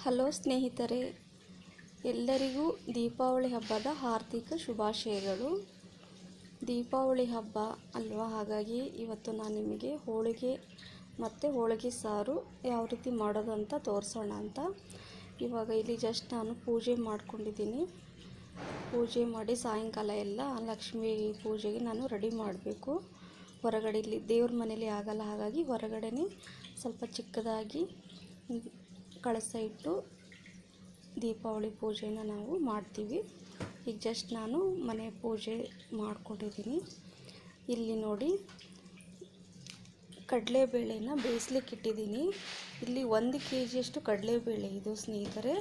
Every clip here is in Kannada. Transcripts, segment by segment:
ಹಲೋ ಸ್ನೇಹಿತರೆ, ಎಲ್ಲರಿಗೂ ದೀಪಾವಳಿ ಹಬ್ಬದ ಹಾರ್ದಿಕ ಶುಭಾಶಯಗಳು. ದೀಪಾವಳಿ ಹಬ್ಬ ಅಲ್ವಾ, ಹಾಗಾಗಿ ಇವತ್ತು ನಾನು ನಿಮಗೆ ಹೋಳಿಗೆ ಮತ್ತು ಹೋಳಿಗೆ ಸಾರು ಯಾವ ರೀತಿ ಮಾಡೋದು ಅಂತ ತೋರಿಸೋಣ ಅಂತ. ಇವಾಗ ಇಲ್ಲಿ ಜಸ್ಟ್ ನಾನು ಪೂಜೆ ಮಾಡ್ಕೊಂಡಿದ್ದೀನಿ. ಪೂಜೆ ಮಾಡಿ ಸಾಯಂಕಾಲ ಎಲ್ಲ ಲಕ್ಷ್ಮೀ ಪೂಜೆಗೆ ನಾನು ರೆಡಿ ಮಾಡಬೇಕು. ಹೊರಗಡೆ ಇಲ್ಲಿ ದೇವ್ರ ಮನೇಲಿ ಆಗಲ್ಲ, ಹಾಗಾಗಿ ಹೊರಗಡೆನೇ ಸ್ವಲ್ಪ ಚಿಕ್ಕದಾಗಿ ಕಳಸ ಇಟ್ಟು ದೀಪಾವಳಿ ಪೂಜೆನ ನಾವು ಮಾಡ್ತೀವಿ. ಈಗ ಜಸ್ಟ್ ನಾನು ಮನೆ ಪೂಜೆ ಮಾಡ್ಕೊಂಡಿದ್ದೀನಿ. ಇಲ್ಲಿ ನೋಡಿ, ಕಡಲೆಬೇಳೆನ ಬೇಯಿಸ್ಲಿಕ್ಕೆ ಇಟ್ಟಿದ್ದೀನಿ. ಇಲ್ಲಿ 1 kg ಕಡಲೆಬೇಳೆ ಇದು ಸ್ನೇಹಿತರೆ.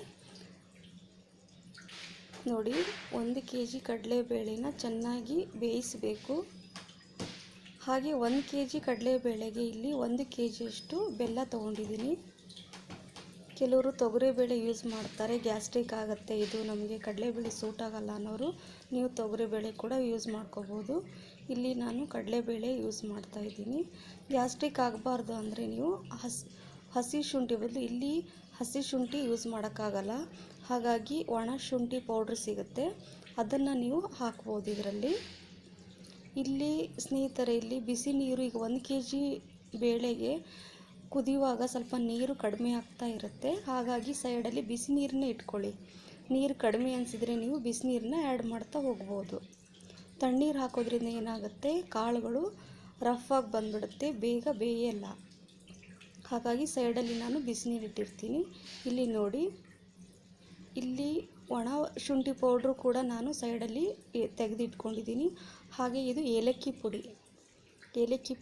ನೋಡಿ, 1 kg ಕಡಲೆಬೇಳೆನ ಚೆನ್ನಾಗಿ ಬೇಯಿಸಬೇಕು. ಹಾಗೆ 1 kg ಕಡಲೆಬೇಳೆಗೆ ಇಲ್ಲಿ 1 kg ಬೆಲ್ಲ ತೊಗೊಂಡಿದ್ದೀನಿ. ಕೆಲವರು ತೊಗರಿಬೇಳೆ ಯೂಸ್ ಮಾಡ್ತಾರೆ, ಗ್ಯಾಸ್ಟ್ರಿಕ್ ಆಗುತ್ತೆ, ಇದು ನಮಗೆ ಕಡಲೆಬೇಳೆ ಸೂಟ್ ಆಗಲ್ಲ ಅನ್ನೋರು ನೀವು ತೊಗರಿಬೇಳೆ ಕೂಡ ಯೂಸ್ ಮಾಡ್ಕೋಬೋದು. ಇಲ್ಲಿ ನಾನು ಕಡಲೆಬೇಳೆ ಯೂಸ್ ಮಾಡ್ತಾಯಿದ್ದೀನಿ. ಗ್ಯಾಸ್ಟ್ರಿಕ್ ಆಗಬಾರ್ದು ಅಂದರೆ ನೀವು ಹಸಿ ಶುಂಠಿ ಬದಲು ಇಲ್ಲಿ ಹಸಿ ಶುಂಠಿ ಯೂಸ್ ಮಾಡೋಕ್ಕಾಗಲ್ಲ, ಹಾಗಾಗಿ ಒಣ ಶುಂಠಿ ಪೌಡ್ರ್ ಸಿಗುತ್ತೆ, ಅದನ್ನು ನೀವು ಹಾಕ್ಬೋದು ಇದರಲ್ಲಿ. ಇಲ್ಲಿ ಸ್ನೇಹಿತರೆ, ಇಲ್ಲಿ ಬಿಸಿ ನೀರು, ಈಗ 1 kg ಬೇಳೆಗೆ ಕುದಿಯುವಾಗ ಸ್ವಲ್ಪ ನೀರು ಕಡಿಮೆ ಆಗ್ತಾ ಇರುತ್ತೆ, ಹಾಗಾಗಿ ಸೈಡಲ್ಲಿ ಬಿಸಿ ನೀರನ್ನೇ ಇಟ್ಕೊಳ್ಳಿ. ನೀರು ಕಡಿಮೆ ಅನಿಸಿದರೆ ನೀವು ಬಿಸಿ ನೀರನ್ನ ಆ್ಯಡ್ ಮಾಡ್ತಾ ಹೋಗ್ಬೋದು. ತಣ್ಣೀರು ಹಾಕೋದ್ರಿಂದ ಏನಾಗುತ್ತೆ, ಕಾಳುಗಳು ರಫ್ ಆಗಿ ಬಂದುಬಿಡುತ್ತೆ, ಬೇಗ ಬೇಯಲ್ಲ. ಹಾಗಾಗಿ ಸೈಡಲ್ಲಿ ನಾನು ಬಿಸಿ ನೀರು ಇಟ್ಟಿರ್ತೀನಿ. ಇಲ್ಲಿ ನೋಡಿ, ಇಲ್ಲಿ ಒಣ ಶುಂಠಿ ಪೌಡ್ರು ಕೂಡ ನಾನು ಸೈಡಲ್ಲಿ ತೆಗೆದಿಟ್ಕೊಂಡಿದ್ದೀನಿ. ಹಾಗೆ ಇದು ಏಲಕ್ಕಿ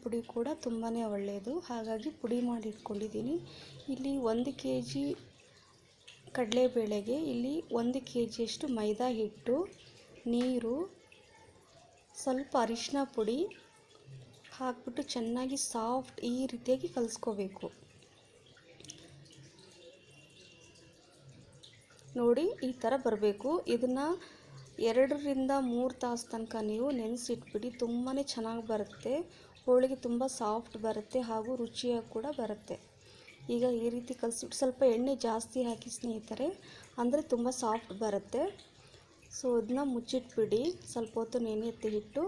ಪುಡಿ ಕೂಡ ತುಂಬಾ ಒಳ್ಳೆಯದು, ಹಾಗಾಗಿ ಪುಡಿ ಮಾಡಿ ಇಟ್ಕೊಂಡಿದ್ದೀನಿ. ಇಲ್ಲಿ 1 kg ಕಡಲೆಬೇಳೆಗೆ ಇಲ್ಲಿ 1 kg ಮೈದಾ ಹಿಟ್ಟು, ನೀರು, ಸ್ವಲ್ಪ ಅರಿಶಿನ ಪುಡಿ ಹಾಕ್ಬಿಟ್ಟು ಚೆನ್ನಾಗಿ ಸಾಫ್ಟ್ ಈ ರೀತಿಯಾಗಿ ಕಲಿಸ್ಕೋಬೇಕು. ನೋಡಿ, ಈ ಥರ ಬರಬೇಕು. ಇದನ್ನು 2 ರಿಂದ 3 ತಾಸು ತನಕ ನೀವು ನೆನೆಸಿಟ್ಬಿಡಿ, ತುಂಬಾ ಚೆನ್ನಾಗಿ ಬರುತ್ತೆ. ಹೋಳಿಗೆ ತುಂಬ ಸಾಫ್ಟ್ ಬರುತ್ತೆ ಹಾಗೂ ರುಚಿಯಾಗಿ ಕೂಡ ಬರುತ್ತೆ. ಈಗ ಈ ರೀತಿ ಕಲಿಸ್ಬಿಟ್ಟು ಸ್ವಲ್ಪ ಎಣ್ಣೆ ಜಾಸ್ತಿ ಹಾಕಿ ಸ್ನೇಹಿತರೆ, ಅಂದರೆ ತುಂಬ ಸಾಫ್ಟ್ ಬರುತ್ತೆ. ಸೊ ಇದನ್ನ ಮುಚ್ಚಿಟ್ಬಿಡಿ, ಸ್ವಲ್ಪ ಹೊತ್ತು ನೆನೆಯುತ್ತೆ ಹಿಟ್ಟು.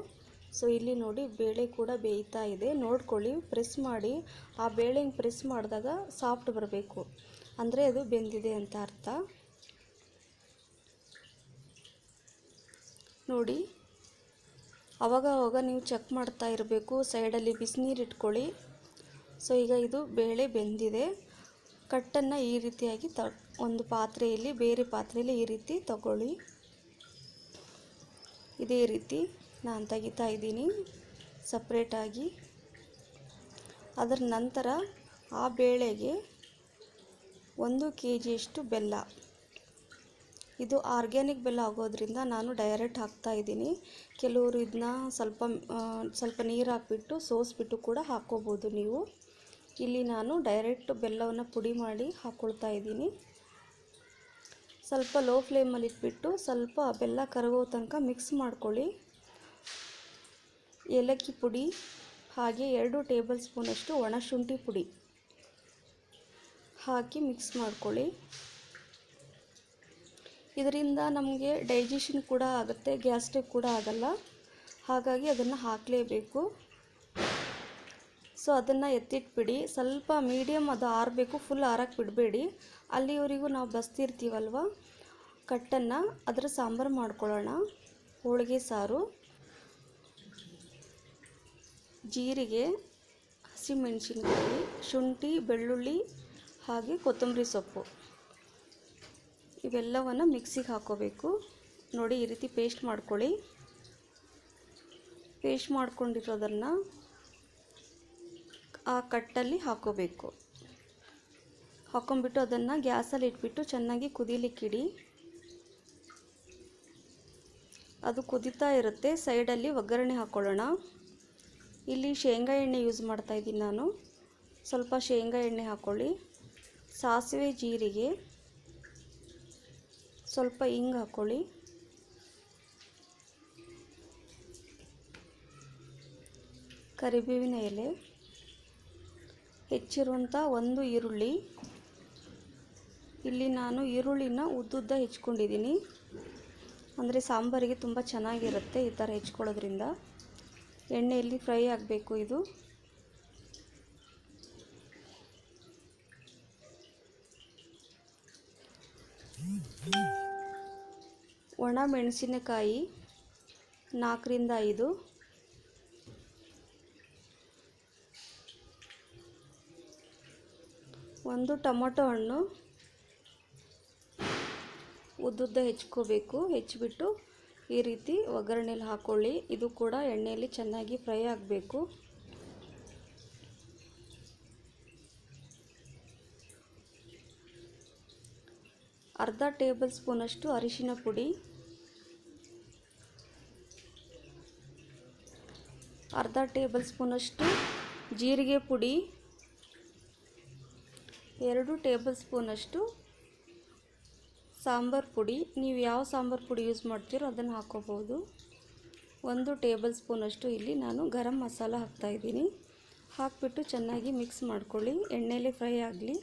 ಸೊ ಇಲ್ಲಿ ನೋಡಿ, ಬೇಳೆ ಕೂಡ ಬೇಯ್ತಾ ಇದೆ, ನೋಡ್ಕೊಳ್ಳಿ, ಪ್ರೆಸ್ ಮಾಡಿ. ಆ ಬೇಳೆ ಪ್ರೆಸ್ ಮಾಡಿದಾಗ ಸಾಫ್ಟ್ ಬರಬೇಕು, ಅಂದರೆ ಅದು ಬೆಂದಿದೆ ಅಂತ ಅರ್ಥ. ನೋಡಿ, ಅವಾಗ ನೀವು ಚೆಕ್ ಮಾಡ್ತಾ ಇರಬೇಕು, ಸೈಡಲ್ಲಿ ಬಿಸಿನೀರು ಇಟ್ಕೊಳ್ಳಿ. ಸೊ ಈಗ ಇದು ಬೇಳೆ ಬೆಂದಿದೆ. ಕಟ್ಟನ್ನು ಈ ರೀತಿಯಾಗಿ ಒಂದು ಪಾತ್ರೆಯಲ್ಲಿ, ಬೇರೆ ಪಾತ್ರೆಯಲ್ಲಿ ಈ ರೀತಿ ತಗೊಳ್ಳಿ. ಇದೇ ರೀತಿ ನಾನು ತೆಗಿತಾ ಇದ್ದೀನಿ ಸಪ್ರೇಟಾಗಿ. ಅದರ ನಂತರ ಆ ಬೇಳೆಗೆ 1 kg ಬೆಲ್ಲ, ಇದು ಆರ್ಗ್ಯಾನಿಕ್ ಬೆಲ್ಲ ಆಗೋದ್ರಿಂದ ನಾನು ಡೈರೆಕ್ಟ್ ಹಾಕ್ತಾ ಇದ್ದೀನಿ. ಕೆಲವರು ಇದನ್ನ ಸ್ವಲ್ಪ ನೀರು ಹಾಕ್ಬಿಟ್ಟು ಸೋಸಿಬಿಟ್ಟು ಕೂಡ ಹಾಕ್ಕೋಬೋದು ನೀವು. ಇಲ್ಲಿ ನಾನು ಡೈರೆಕ್ಟ್ ಬೆಲ್ಲವನ್ನು ಪುಡಿ ಮಾಡಿ ಹಾಕ್ಕೊಳ್ತಾ ಇದ್ದೀನಿ. ಸ್ವಲ್ಪ ಲೋ ಫ್ಲೇಮಲ್ಲಿ ಇಟ್ಬಿಟ್ಟು ಸ್ವಲ್ಪ ಬೆಲ್ಲ ಕರಗೋ ತನಕ ಮಿಕ್ಸ್ ಮಾಡ್ಕೊಳ್ಳಿ. ಏಲಕ್ಕಿ ಪುಡಿ ಹಾಗೆ 2 ಟೇಬಲ್ ಸ್ಪೂನಷ್ಟು ಒಣಶುಂಠಿ ಪುಡಿ ಹಾಕಿ ಮಿಕ್ಸ್ ಮಾಡ್ಕೊಳ್ಳಿ. ಇದರಿಂದ ನಮಗೆ ಡೈಜೆಷನ್ ಕೂಡ ಆಗುತ್ತೆ, ಗ್ಯಾಸ್ಟ್ರಿಕ್ ಕೂಡ ಆಗಲ್ಲ, ಹಾಗಾಗಿ ಅದನ್ನು ಹಾಕಲೇಬೇಕು. ಸೊ ಅದನ್ನು ಎತ್ತಿಟ್ಬಿಡಿ, ಸ್ವಲ್ಪ ಮೀಡಿಯಮ್ ಅದು ಆರಬೇಕು, ಫುಲ್ ಆರಕ್ಕೆ ಬಿಡಬೇಡಿ. ಅಲ್ಲಿವರೆಗೂ ನಾವು ಬಸ್ತಿರ್ತೀವಲ್ವ ಕಟ್ಟನ್ನು, ಅದರ ಸಾಂಬಾರು ಮಾಡ್ಕೊಳ್ಳೋಣ. ಹೋಳಿಗೆ ಸಾರು, ಜೀರಿಗೆ, ಹಸಿಮೆಣಸಿನಕಾಯಿ, ಶುಂಠಿ, ಬೆಳ್ಳುಳ್ಳಿ ಹಾಗೆ ಕೊತ್ತಂಬರಿ ಸೊಪ್ಪು ಇವೆಲ್ಲವನ್ನು ಮಿಕ್ಸಿಗೆ ಹಾಕ್ಕೋಬೇಕು. ನೋಡಿ, ಈ ರೀತಿ ಪೇಸ್ಟ್ ಮಾಡ್ಕೊಳ್ಳಿ. ಪೇಸ್ಟ್ ಮಾಡ್ಕೊಂಡಿರೋದನ್ನು ಆ ಕಟ್ಟಲ್ಲಿ ಹಾಕ್ಕೋಬೇಕು. ಹಾಕ್ಕೊಂಬಿಟ್ಟು ಅದನ್ನು ಗ್ಯಾಸಲ್ಲಿ ಇಟ್ಬಿಟ್ಟು ಚೆನ್ನಾಗಿ ಕುದೀಲಿಕ್ಕಿಡಿ. ಅದು ಕುದೀತಾ ಇರುತ್ತೆ, ಸೈಡಲ್ಲಿ ಒಗ್ಗರಣೆ ಹಾಕ್ಕೊಳ್ಳೋಣ. ಇಲ್ಲಿ ಶೇಂಗಾ ಎಣ್ಣೆ ಯೂಸ್ ಮಾಡ್ತಾಯಿದ್ದೀನಿ ನಾನು. ಸ್ವಲ್ಪ ಶೇಂಗಾ ಎಣ್ಣೆ ಹಾಕ್ಕೊಳ್ಳಿ, ಸಾಸಿವೆ, ಜೀರಿಗೆ, ಸ್ವಲ್ಪ ಹಿಂಗೆ ಹಾಕ್ಕೊಳ್ಳಿ, ಕರಿಬೇವಿನ ಎಲೆ, ಹೆಚ್ಚಿರುವಂಥ 1 ಈರುಳ್ಳಿ, ಇಲ್ಲಿ ನಾನು ಈರುಳ್ಳಿನ ಉದ್ದುದ್ದ ಹೆಚ್ಕೊಂಡಿದ್ದೀನಿ. ಅಂದರೆ ಸಾಂಬಾರಿಗೆ ತುಂಬ ಚೆನ್ನಾಗಿರುತ್ತೆ ಈ ಥರ ಹೆಚ್ಕೊಳ್ಳೋದ್ರಿಂದ. ಎಣ್ಣೆಯಲ್ಲಿ ಫ್ರೈ ಆಗಬೇಕು ಇದು. ಒಣ ಮೆಣಸಿನಕಾಯಿ 4ರಿಂದ 5, ಒಂದು ಟೊಮೊಟೊ ಹಣ್ಣು ಉದ್ದುದ್ದ ಹೆಚ್ಕೋಬೇಕು. ಹೆಚ್ಚಿಬಿಟ್ಟು ಈ ರೀತಿ ಒಗ್ಗರಣೆಯಲ್ಲಿ ಹಾಕ್ಕೊಳ್ಳಿ. ಇದು ಕೂಡ ಎಣ್ಣೆಯಲ್ಲಿ ಚೆನ್ನಾಗಿ ಫ್ರೈ ಆಗಬೇಕು. ಅರ್ಧ ಟೇಬಲ್ ಸ್ಪೂನಷ್ಟು ಅರಿಶಿನ ಪುಡಿ, ಅರ್ಧ ಟೇಬಲ್ ಸ್ಪೂನಷ್ಟು ಜೀರಿಗೆ ಪುಡಿ, 2 ಟೇಬಲ್ ಸ್ಪೂನಷ್ಟು ಸಾಂಬಾರು ಪುಡಿ. ನೀವು ಯಾವ ಸಾಂಬಾರು ಪುಡಿ ಯೂಸ್ ಮಾಡ್ತೀರೋ ಅದನ್ನು ಹಾಕ್ಕೋಬೋದು. 1 ಟೇಬಲ್ ಸ್ಪೂನಷ್ಟು ಇಲ್ಲಿ ನಾನು ಗರಂ ಮಸಾಲ ಹಾಕ್ತಾಯಿದ್ದೀನಿ. ಹಾಕಿಬಿಟ್ಟು ಚೆನ್ನಾಗಿ ಮಿಕ್ಸ್ ಮಾಡ್ಕೊಳ್ಳಿ. ಎಣ್ಣೆಯಲ್ಲಿ ಫ್ರೈ ಆಗಲಿ,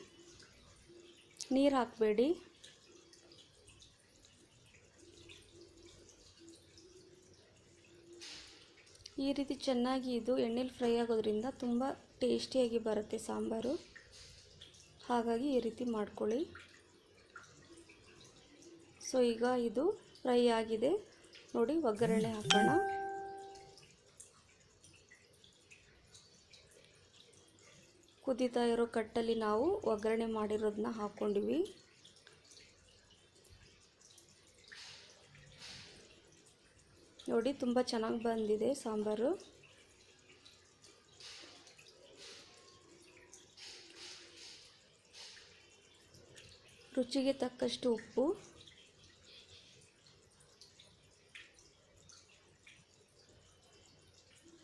ನೀರು ಹಾಕಬೇಡಿ. ಈ ರೀತಿ ಚೆನ್ನಾಗಿ ಇದು ಎಣ್ಣೆಲಿ ಫ್ರೈ ಆಗೋದ್ರಿಂದ ತುಂಬ ಟೇಸ್ಟಿಯಾಗಿ ಬರುತ್ತೆ ಸಾಂಬಾರು. ಹಾಗಾಗಿ ಈ ರೀತಿ ಮಾಡ್ಕೊಳ್ಳಿ. ಸೊ ಈಗ ಇದು ಫ್ರೈ ಆಗಿದೆ ನೋಡಿ. ಒಗ್ಗರಣೆ ಹಾಕೋಣ. ಕುದೀತಾ ಇರೋ ಕಟ್ಟಲ್ಲಿ ನಾವು ಒಗ್ಗರಣೆ ಮಾಡಿರೋದನ್ನ ಹಾಕ್ಕೊಂಡಿವಿ. ನೋಡಿ ತುಂಬ ಚೆನ್ನಾಗಿ ಬಂದಿದೆ ಸಾಂಬಾರು. ರುಚಿಗೆ ತಕ್ಕಷ್ಟು ಉಪ್ಪು,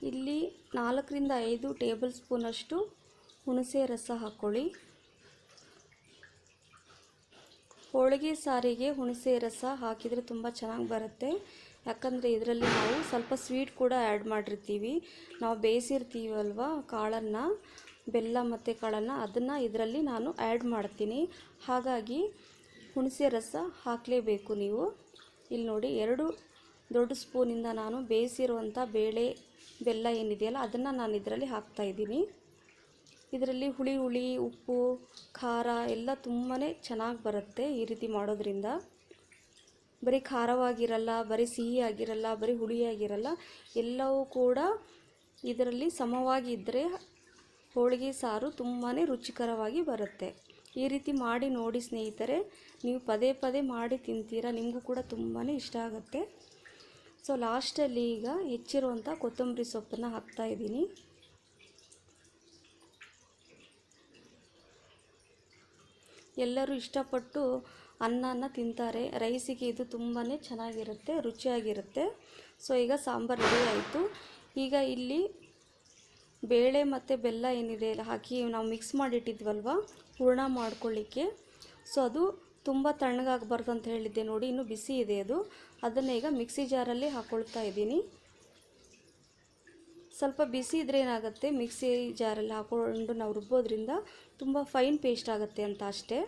ಇಲ್ಲಿ 4ರಿಂದ 5 ಟೇಬಲ್ ಸ್ಪೂನಷ್ಟು ಹುಣಸೆ ರಸ ಹಾಕ್ಕೊಳ್ಳಿ. ಹೋಳಿಗೆ ಸಾರಿಗೆ ಹುಣಸೆ ರಸ ಹಾಕಿದರೆ ತುಂಬ ಚೆನ್ನಾಗಿ ಬರುತ್ತೆ. ಯಾಕಂದರೆ ಇದರಲ್ಲಿ ನಾವು ಸ್ವಲ್ಪ ಸ್ವೀಟ್ ಕೂಡ ಆ್ಯಡ್ ಮಾಡಿರ್ತೀವಿ. ನಾವು ಬೇಯಿಸಿರ್ತೀವಲ್ವ ಕಾಳನ್ನು, ಬೆಲ್ಲ ಮತ್ತು ಕಾಳನ್ನು, ಅದನ್ನು ಇದರಲ್ಲಿ ನಾನು ಆ್ಯಡ್ ಮಾಡ್ತೀನಿ. ಹಾಗಾಗಿ ಹುಣಸೆ ರಸ ಹಾಕಲೇಬೇಕು ನೀವು. ಇಲ್ಲಿ ನೋಡಿ 2 ದೊಡ್ಡ ಸ್ಪೂನಿಂದ ನಾನು ಬೇಯಿಸಿರುವಂಥ ಬೇಳೆ ಬೆಲ್ಲ ಏನಿದೆಯಲ್ಲ ಅದನ್ನು ನಾನು ಇದರಲ್ಲಿ ಹಾಕ್ತಾಯಿದ್ದೀನಿ. ಇದರಲ್ಲಿ ಹುಳಿ ಉಪ್ಪು ಖಾರ ಎಲ್ಲ ತುಂಬಾ ಚೆನ್ನಾಗಿ ಬರುತ್ತೆ ಈ ರೀತಿ ಮಾಡೋದ್ರಿಂದ. ಬರೀ ಖಾರವಾಗಿರಲ್ಲ, ಬರೀ ಸಿಹಿ ಆಗಿರಲ್ಲ, ಬರೀ ಹುಳಿಯಾಗಿರಲ್ಲ, ಎಲ್ಲವೂ ಕೂಡ ಇದರಲ್ಲಿ ಸಮವಾಗಿ ಇದ್ದರೆ ಹೋಳಿಗೆ ಸಾರು ತುಂಬಾ ರುಚಿಕರವಾಗಿ ಬರುತ್ತೆ. ಈ ರೀತಿ ಮಾಡಿ ನೋಡಿ ಸ್ನೇಹಿತರೆ. ನೀವು ಪದೇ ಪದೇ ಮಾಡಿ ತಿಂತೀರಾ, ನಿಮಗೂ ಕೂಡ ತುಂಬಾ ಇಷ್ಟ ಆಗುತ್ತೆ. ಸೊ ಲಾಸ್ಟಲ್ಲಿ ಈಗ ಹೆಚ್ಚಿರುವಂಥ ಕೊತ್ತಂಬರಿ ಸೊಪ್ಪನ್ನು ಹಾಕ್ತಾಯಿದ್ದೀನಿ. ಎಲ್ಲರೂ ಇಷ್ಟಪಟ್ಟು ಅನ್ನನ ತಿಂತಾರೆ. ರೈಸಿಗೆ ಇದು ತುಂಬಾ ಚೆನ್ನಾಗಿರುತ್ತೆ, ರುಚಿಯಾಗಿರುತ್ತೆ. ಸೊ ಈಗ ಸಾಂಬಾರು ರೆಡಿ ಆಯಿತು. ಈಗ ಇಲ್ಲಿ ಬೇಳೆ ಮತ್ತು ಬೆಲ್ಲ ಏನಿದೆ ಹಾಕಿ ನಾವು ಮಿಕ್ಸ್ ಮಾಡಿಟ್ಟಿದ್ವಲ್ವ ಹೂರಣ ಮಾಡ್ಕೊಳ್ಳಿಕ್ಕೆ, ಸೊ ಅದು ತುಂಬ ತಣ್ಣಗಾಗಬಾರ್ದು ಅಂತ ಹೇಳಿದ್ದೆ ನೋಡಿ. ಇನ್ನೂ ಬಿಸಿ ಇದೆ ಅದು. ಅದನ್ನು ಈಗ ಮಿಕ್ಸಿ ಜಾರಲ್ಲಿ ಹಾಕ್ಕೊಳ್ತಾ ಇದ್ದೀನಿ. ಸ್ವಲ್ಪ ಬಿಸಿ ಇದ್ದರೆ ಏನಾಗುತ್ತೆ, ಮಿಕ್ಸಿ ಜಾರಲ್ಲಿ ಹಾಕ್ಕೊಂಡು ನಾವು ರುಬ್ಬೋದ್ರಿಂದ ತುಂಬ ಫೈನ್ ಪೇಸ್ಟ್ ಆಗುತ್ತೆ ಅಂತ ಅಷ್ಟೇ.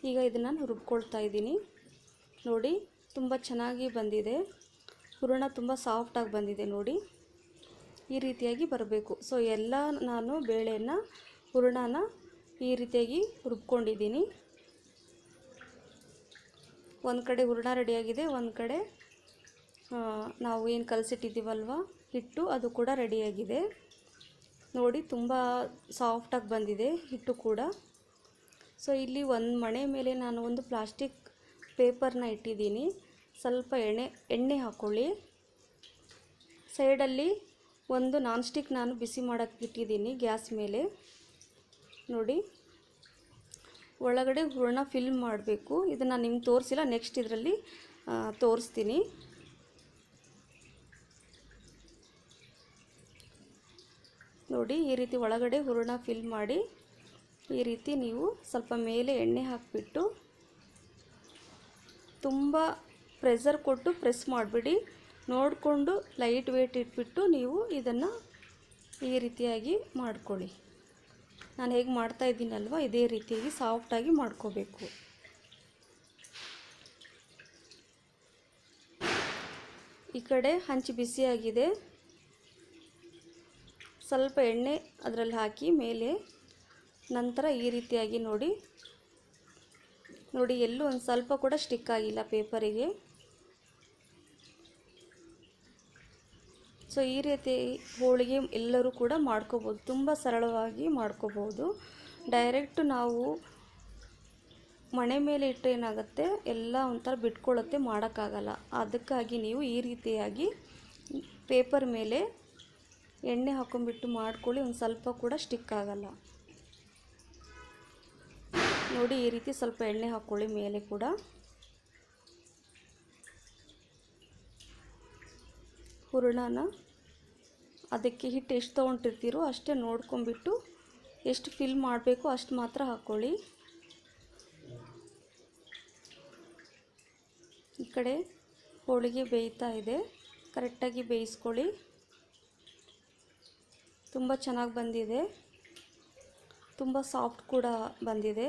ಈಗ ಇದನ್ನು ರುಬ್ಕೊಳ್ತಾ ಇದ್ದೀನಿ ನೋಡಿ. ತುಂಬ ಚೆನ್ನಾಗಿ ಬಂದಿದೆ, ಹೂರಣ ತುಂಬ ಸಾಫ್ಟಾಗಿ ಬಂದಿದೆ ನೋಡಿ. ಈ ರೀತಿಯಾಗಿ ಬರಬೇಕು. ಸೊ ಎಲ್ಲ ನಾನು ಬೇಳೆನ ಹೂರಣನ ಈ ರೀತಿಯಾಗಿ ರುಬ್ಕೊಂಡಿದ್ದೀನಿ. ಒಂದು ಕಡೆ ಹೂರಣ ರೆಡಿಯಾಗಿದೆ, ಒಂದು ಕಡೆ ನಾವು ಏನು ಕಲಸಿಟ್ಟಿದ್ದೀವಲ್ವ ಹಿಟ್ಟು ಅದು ಕೂಡ ರೆಡಿಯಾಗಿದೆ ನೋಡಿ. ತುಂಬ ಸಾಫ್ಟಾಗಿ ಬಂದಿದೆ ಹಿಟ್ಟು ಕೂಡ. ಸೊ ಇಲ್ಲಿ ಒಂದು ಮಣೆ ಮೇಲೆ ನಾನು ಒಂದು ಪ್ಲಾಸ್ಟಿಕ್ ಪೇಪರ್ನ ಇಟ್ಟಿದ್ದೀನಿ. ಸ್ವಲ್ಪ ಎಣ್ಣೆ ಹಾಕ್ಕೊಳ್ಳಿ. ಸೈಡಲ್ಲಿ ಒಂದು ನಾನ್ ಸ್ಟಿಕ್ ನಾನು ಬಿಸಿ ಮಾಡೋಕ್ಕೆ ಇಟ್ಟಿದ್ದೀನಿ ಗ್ಯಾಸ್ ಮೇಲೆ ನೋಡಿ. ಒಳಗಡೆ ಹೂರಣ ಫಿಲ್ ಮಾಡಬೇಕು. ಇದನ್ನು ನಿಮ್ಗೆ ತೋರಿಸಿಲ್ಲ, ನೆಕ್ಸ್ಟ್ ಇದರಲ್ಲಿ ತೋರಿಸ್ತೀನಿ. ನೋಡಿ ಈ ರೀತಿ ಒಳಗಡೆ ಹೂರಣ ಫಿಲ್ ಮಾಡಿ ಈ ರೀತಿ ನೀವು ಸ್ವಲ್ಪ ಮೇಲೆ ಎಣ್ಣೆ ಹಾಕಿಬಿಟ್ಟು ತುಂಬ ಪ್ರೆಷರ್ ಕೊಟ್ಟು ಪ್ರೆಸ್ ಮಾಡಿಬಿಡಿ. ನೋಡಿಕೊಂಡು ಲೈಟ್ ವೇಟ್ ಇಟ್ಬಿಟ್ಟು ನೀವು ಇದನ್ನು ಈ ರೀತಿಯಾಗಿ ಮಾಡ್ಕೊಳ್ಳಿ. ನಾನು ಹೇಗೆ ಮಾಡ್ತಾಯಿದ್ದೀನಲ್ವ ಇದೇ ರೀತಿಯಾಗಿ ಸಾಫ್ಟಾಗಿ ಮಾಡ್ಕೋಬೇಕು. ಈ ಕಡೆ ಹಂಚು ಬಿಸಿಯಾಗಿದೆ. ಸ್ವಲ್ಪ ಎಣ್ಣೆ ಅದರಲ್ಲಿ ಹಾಕಿ ಮೇಲೆ ನಂತರ ಈ ರೀತಿಯಾಗಿ ನೋಡಿ ಎಲ್ಲೂ ಒಂದು ಸ್ವಲ್ಪ ಕೂಡ ಸ್ಟಿಕ್ ಆಗಿಲ್ಲ ಪೇಪರಿಗೆ. ಸೊ ಈ ರೀತಿ ಹೋಳಿಗೆ ಎಲ್ಲರೂ ಕೂಡ ಮಾಡ್ಕೋಬೋದು, ತುಂಬ ಸರಳವಾಗಿ ಮಾಡ್ಕೋಬೋದು. ಡೈರೆಕ್ಟ್ ನಾವು ಮಣೆ ಮೇಲೆ ಇಟ್ಟರೆ ಏನಾಗುತ್ತೆ, ಎಲ್ಲ ಒಂಥರ ಬಿಟ್ಕೊಳ್ಳುತ್ತೆ, ಮಾಡೋಕ್ಕಾಗಲ್ಲ. ಅದಕ್ಕಾಗಿ ನೀವು ಈ ರೀತಿಯಾಗಿ ಪೇಪರ್ ಮೇಲೆ ಎಣ್ಣೆ ಹಾಕೊಂಡ್ಬಿಟ್ಟು ಮಾಡ್ಕೊಳ್ಳಿ, ಒಂದು ಸ್ವಲ್ಪ ಕೂಡ ಸ್ಟಿಕ್ ಆಗಲ್ಲ. ನೋಡಿ ಈ ರೀತಿ ಸ್ವಲ್ಪ ಎಣ್ಣೆ ಹಾಕ್ಕೊಳ್ಳಿ ಮೇಲೆ ಕೂಡ. ಹೂರಣನ ಅದಕ್ಕೆ ಹಿಟ್ಟು ಎಷ್ಟು ತೊಗೊಂಡಿರ್ತೀರೋ ಅಷ್ಟೇ ನೋಡ್ಕೊಂಬಿಟ್ಟು ಎಷ್ಟು ಫಿಲ್ ಮಾಡಬೇಕು ಅಷ್ಟು ಮಾತ್ರ ಹಾಕ್ಕೊಳ್ಳಿ. ಈ ಕಡೆ ಹೋಳಿಗೆ ಬೇಯ್ತಾ ಇದೆ, ಕರೆಕ್ಟಾಗಿ ಬೇಯಿಸ್ಕೊಳ್ಳಿ. ತುಂಬ ಚೆನ್ನಾಗಿ ಬಂದಿದೆ, ತುಂಬ ಸಾಫ್ಟ್ ಕೂಡ ಬಂದಿದೆ.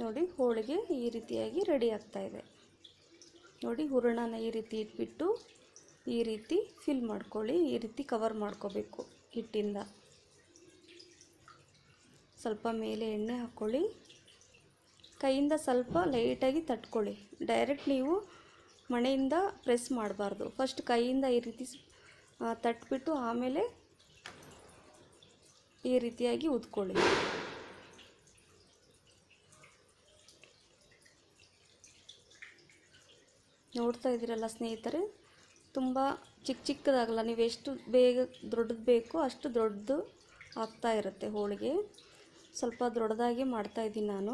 ನೋಡಿ ಹೋಳಿಗೆ ಈ ರೀತಿಯಾಗಿ ರೆಡಿ ಆಗ್ತಾ ಇದೆ. ನೋಡಿ ಹೂರಣನ ಈ ರೀತಿ ಇಟ್ಬಿಟ್ಟು ಈ ರೀತಿ ಫಿಲ್ ಮಾಡ್ಕೊಳ್ಳಿ, ಈ ರೀತಿ ಕವರ್ ಮಾಡ್ಕೋಬೇಕು ಹಿಟ್ಟಿಂದ. ಸ್ವಲ್ಪ ಮೇಲೆ ಎಣ್ಣೆ ಹಾಕ್ಕೊಳ್ಳಿ, ಕೈಯಿಂದ ಸ್ವಲ್ಪ ಲೈಟಾಗಿ ತಟ್ಕೊಳ್ಳಿ. ಡೈರೆಕ್ಟ್ ನೀವು ಮಣೆಯಿಂದ ಪ್ರೆಸ್ ಮಾಡಬಾರ್ದು, ಫಸ್ಟ್ ಕೈಯಿಂದ ಈ ರೀತಿ ತಟ್ಬಿಟ್ಟು ಆಮೇಲೆ ಈ ರೀತಿಯಾಗಿ ಉದ್ಕೊಳ್ಳಿ. ನೋಡ್ತಾ ಇದ್ದೀರಲ್ಲ ಸ್ನೇಹಿತರೆ, ತುಂಬ ಚಿಕ್ಕದಾಗಲ್ಲ, ನೀವು ಎಷ್ಟು ಬೇಗ ದೊಡ್ಡದು ಬೇಕೋ ಅಷ್ಟು ದೊಡ್ಡದು ಆಗ್ತಾ ಇರುತ್ತೆ ಹೋಳಿಗೆ. ಸ್ವಲ್ಪ ದೊಡ್ಡದಾಗಿ ಮಾಡ್ತಾಯಿದ್ದೀನಿ ನಾನು.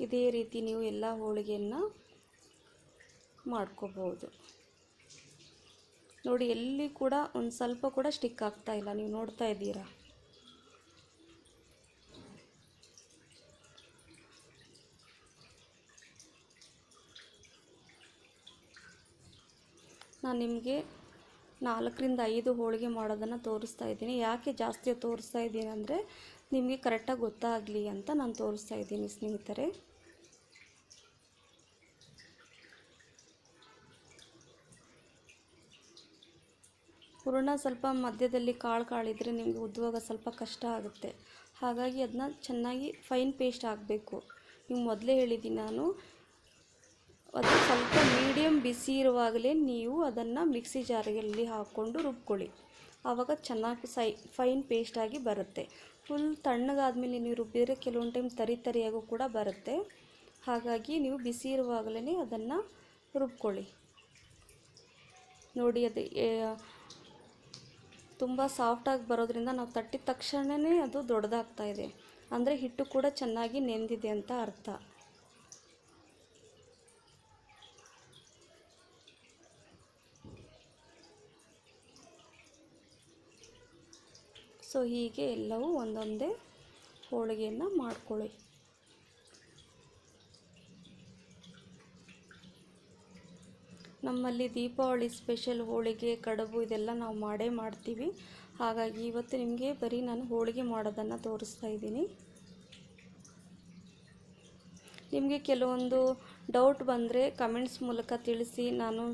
ಇದೇ ರೀತಿ ನೀವು ಎಲ್ಲ ಹೋಳಿಗೆಯನ್ನು ಮಾಡ್ಕೋಬೋದು. ನೋಡಿ ಎಲ್ಲಿ ಕೂಡ ಒಂದು ಸ್ವಲ್ಪ ಕೂಡ ಸ್ಟಿಕ್ ಆಗ್ತಾ ಇಲ್ಲ, ನೀವು ನೋಡ್ತಾ ಇದ್ದೀರಾ. ನಾನು ನಿಮಗೆ 4ರಿಂದ 5 ಹೋಳಿಗೆ ಮಾಡೋದನ್ನು ತೋರಿಸ್ತಾ ಇದ್ದೀನಿ. ಯಾಕೆ ಜಾಸ್ತಿ ತೋರಿಸ್ತಾ ಇದ್ದೀನಿ ಅಂದರೆ ನಿಮಗೆ ಕರೆಕ್ಟಾಗಿ ಗೊತ್ತಾಗಲಿ ಅಂತ ನಾನು ತೋರಿಸ್ತಾ ಇದ್ದೀನಿ ಸ್ನೇಹಿತರೆ. ಹೂರಣ ಸ್ವಲ್ಪ ಮಧ್ಯದಲ್ಲಿ ಕಾಳಿದ್ರೆ ನಿಮಗೆ ಉದ್ದುವಾಗ ಸ್ವಲ್ಪ ಕಷ್ಟ ಆಗುತ್ತೆ. ಹಾಗಾಗಿ ಅದನ್ನ ಚೆನ್ನಾಗಿ ಫೈನ್ ಪೇಸ್ಟ್ ಆಗಬೇಕು. ನೀವು ಮೊದಲೇ ಹೇಳಿದ್ದೀನಿ ನಾನು, ಅದು ಸ್ವಲ್ಪ ಮೀಡಿಯಮ್ ಬಿಸಿ ಇರುವಾಗಲೇ ನೀವು ಅದನ್ನು ಮಿಕ್ಸಿ ಜಾರಲ್ಲಿ ಹಾಕ್ಕೊಂಡು ರುಬ್ಕೊಳ್ಳಿ. ಆವಾಗ ಚೆನ್ನಾಗಿ ಫೈನ್ ಪೇಸ್ಟಾಗಿ ಬರುತ್ತೆ. ಫುಲ್ ತಣ್ಣಗಾದ್ಮೇಲೆ ನೀವು ರುಬ್ಬಿದರೆ ಕೆಲವೊಂದು ಟೈಮ್ ತರಿಯಾಗೂ ಕೂಡ ಬರುತ್ತೆ. ಹಾಗಾಗಿ ನೀವು ಬಿಸಿ ಇರುವಾಗಲೇ ಅದನ್ನು ರುಬ್ಕೊಳ್ಳಿ. ನೋಡಿ ಅದು ತುಂಬ ಸಾಫ್ಟಾಗಿ ಬರೋದ್ರಿಂದ ನಾವು ತಟ್ಟಿದ ತಕ್ಷಣವೇ ಅದು ದೊಡ್ಡದಾಗ್ತಾ ಇದೆ, ಅಂದರೆ ಹಿಟ್ಟು ಕೂಡ ಚೆನ್ನಾಗಿ ನೆಂದಿದೆ ಅಂತ ಅರ್ಥ. ಸೊ ಹೀಗೆ ಎಲ್ಲವೂ ಒಂದೊಂದೇ ಹೋಳಿಗೆಯನ್ನು ಮಾಡ್ಕೊಳ್ಳಿ. ನಮ್ಮಲ್ಲಿ ದೀಪಾವಳಿ ಸ್ಪೆಷಲ್ ಹೋಳಿಗೆ, ಕಡುಬು ಇದೆಲ್ಲ ನಾವು ಮಾಡ್ತೀವಿ. ಹಾಗಾಗಿ ಇವತ್ತು ನಿಮಗೆ ಬರೀ ನಾನು ಹೋಳಿಗೆ ಮಾಡೋದನ್ನು ತೋರಿಸ್ತಾ ಇದ್ದೀನಿ. ನಿಮಗೆ ಕೆಲವೊಂದು ಡೌಟ್ ಬಂದರೆ ಕಮೆಂಟ್ಸ್ ಮೂಲಕ ತಿಳಿಸಿ, ನಾನು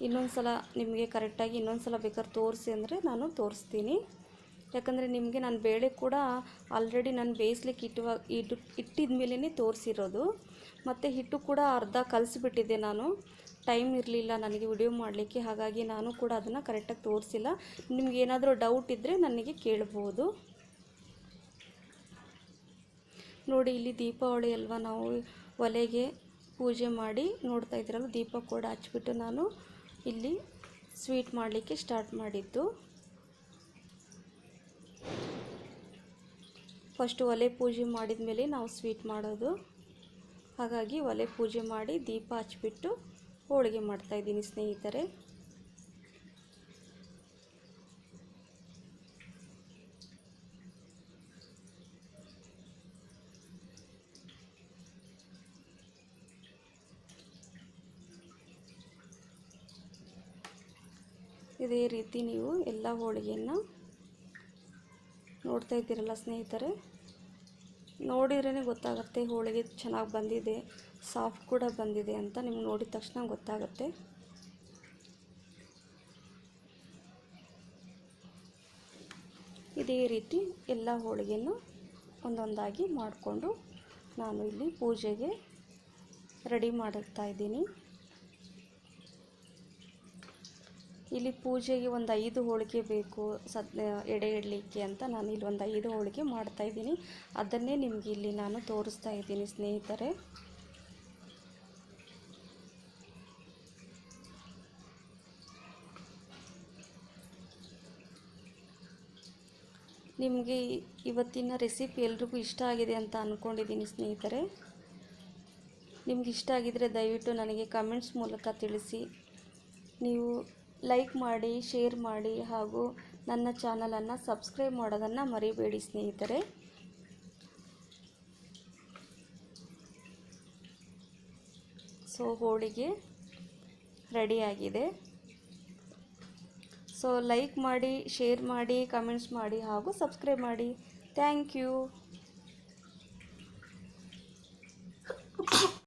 ಇನ್ನೊಂದು ಸಲ ನಿಮಗೆ ಕರೆಕ್ಟಾಗಿ ಇನ್ನೊಂದು ಸಲ ಬೇಕಾದ್ರೆ ತೋರಿಸಿ ಅಂದರೆ ನಾನು ತೋರಿಸ್ತೀನಿ. ಯಾಕಂದರೆ ನಿಮಗೆ ನಾನು ಬೇಳೆ ಕೂಡ ಆಲ್ರೆಡಿ ನಾನು ಬೇಯಿಸ್ಲಿಕ್ಕೆ ಇಟ್ಟಿದ ಮೇಲೇ ತೋರಿಸಿರೋದು, ಮತ್ತು ಹಿಟ್ಟು ಕೂಡ ಅರ್ಧ ಕಲಸಿಬಿಟ್ಟಿದ್ದೆ ನಾನು. ಟೈಮ್ ಇರಲಿಲ್ಲ ನನಗೆ ವಿಡಿಯೋ ಮಾಡಲಿಕ್ಕೆ, ಹಾಗಾಗಿ ನಾನು ಕೂಡ ಅದನ್ನು ಕರೆಕ್ಟಾಗಿ ತೋರಿಸಿಲ್ಲ. ನಿಮಗೇನಾದರೂ ಡೌಟ್ ಇದ್ದರೆ ನನಗೆ ಕೇಳ್ಬೋದು. ನೋಡಿ ಇಲ್ಲಿ ದೀಪಾವಳಿ ಅಲ್ವಾ, ನಾವು ಒಲೆಗೆ ಪೂಜೆ ಮಾಡಿ ನೋಡ್ತಾ ಇದ್ದೀರಲ್ಲ, ದೀಪ ಕೂಡ ಹಚ್ಬಿಟ್ಟು ನಾನು ಇಲ್ಲಿ ಸ್ವೀಟ್ ಮಾಡಲಿಕ್ಕೆ ಸ್ಟಾರ್ಟ್ ಮಾಡಿದ್ದು. ಫಸ್ಟು ಒಲೆ ಪೂಜೆ ಮಾಡಿದ ಮೇಲೆ ನಾವು ಸ್ವೀಟ್ ಮಾಡೋದು. ಹಾಗಾಗಿ ಒಲೆ ಪೂಜೆ ಮಾಡಿ ದೀಪ ಹಚ್ಬಿಟ್ಟು ಹೋಳಿಗೆ ಮಾಡ್ತಾಯಿದ್ದೀನಿ ಸ್ನೇಹಿತರೆ. ಇದೇ ರೀತಿ ನೀವು ಎಲ್ಲ ಹೋಳಿಗೆಯನ್ನು ನೋಡ್ತಾ ಇದ್ದೀರಲ್ಲ ಸ್ನೇಹಿತರೆ, ನೋಡಿದ್ರೇ ಗೊತ್ತಾಗುತ್ತೆ ಹೋಳಿಗೆ ಚೆನ್ನಾಗಿ ಬಂದಿದೆ, ಸಾಫ್ಟ್ ಕೂಡ ಬಂದಿದೆ ಅಂತ ನಿಮ್ಗೆ ನೋಡಿದ ತಕ್ಷಣ ಗೊತ್ತಾಗುತ್ತೆ. ಇದೇ ರೀತಿ ಎಲ್ಲ ಹೋಳಿಗೆಯನ್ನು ಒಂದೊಂದಾಗಿ ಮಾಡಿಕೊಂಡು ನಾನು ಇಲ್ಲಿ ಪೂಜೆಗೆ ರೆಡಿ ಮಾಡ್ತಾ ಇದ್ದೀನಿ. ಇಲ್ಲಿ ಪೂಜೆಗೆ ಒಂದು 5 ಹೋಳಿಗೆ ಬೇಕು ಎಡೆ ಇಡಲಿಕ್ಕೆ ಅಂತ ನಾನು ಇಲ್ಲಿ ಒಂದು 5 ಹೋಳಿಗೆ ಮಾಡ್ತಾಯಿದ್ದೀನಿ. ಅದನ್ನೇ ನಿಮಗೆ ಇಲ್ಲಿ ನಾನು ತೋರಿಸ್ತಾ ಇದ್ದೀನಿ ಸ್ನೇಹಿತರೆ. ನಿಮಗೆ ಇವತ್ತಿನ ರೆಸಿಪಿ ಎಲ್ರಿಗೂ ಇಷ್ಟ ಆಗಿದೆ ಅಂತ ಅಂದ್ಕೊಂಡಿದ್ದೀನಿ ಸ್ನೇಹಿತರೆ. ನಿಮ್ಗೆ ಇಷ್ಟ ಆಗಿದರೆ ದಯವಿಟ್ಟು ನನಗೆ ಕಮೆಂಟ್ಸ್ ಮೂಲಕ ತಿಳಿಸಿ. ನೀವು ಲೈಕ್ ಮಾಡಿ, ಶೇರ್ ಮಾಡಿ ಹಾಗೂ ನನ್ನ ಚಾನಲನ್ನು ಸಬ್ಸ್ಕ್ರೈಬ್ ಮಾಡೋದನ್ನು ಮರಿಬೇಡಿ ಸ್ನೇಹಿತರೆ. ಸೊ ಹೋಳಿಗೆ ರೆಡಿಯಾಗಿದೆ. ಸೊ ಲೈಕ್ ಮಾಡಿ, ಶೇರ್ ಮಾಡಿ, ಕಮೆಂಟ್ಸ್ ಮಾಡಿ ಹಾಗೂ ಸಬ್ಸ್ಕ್ರೈಬ್ ಮಾಡಿ. Thank you.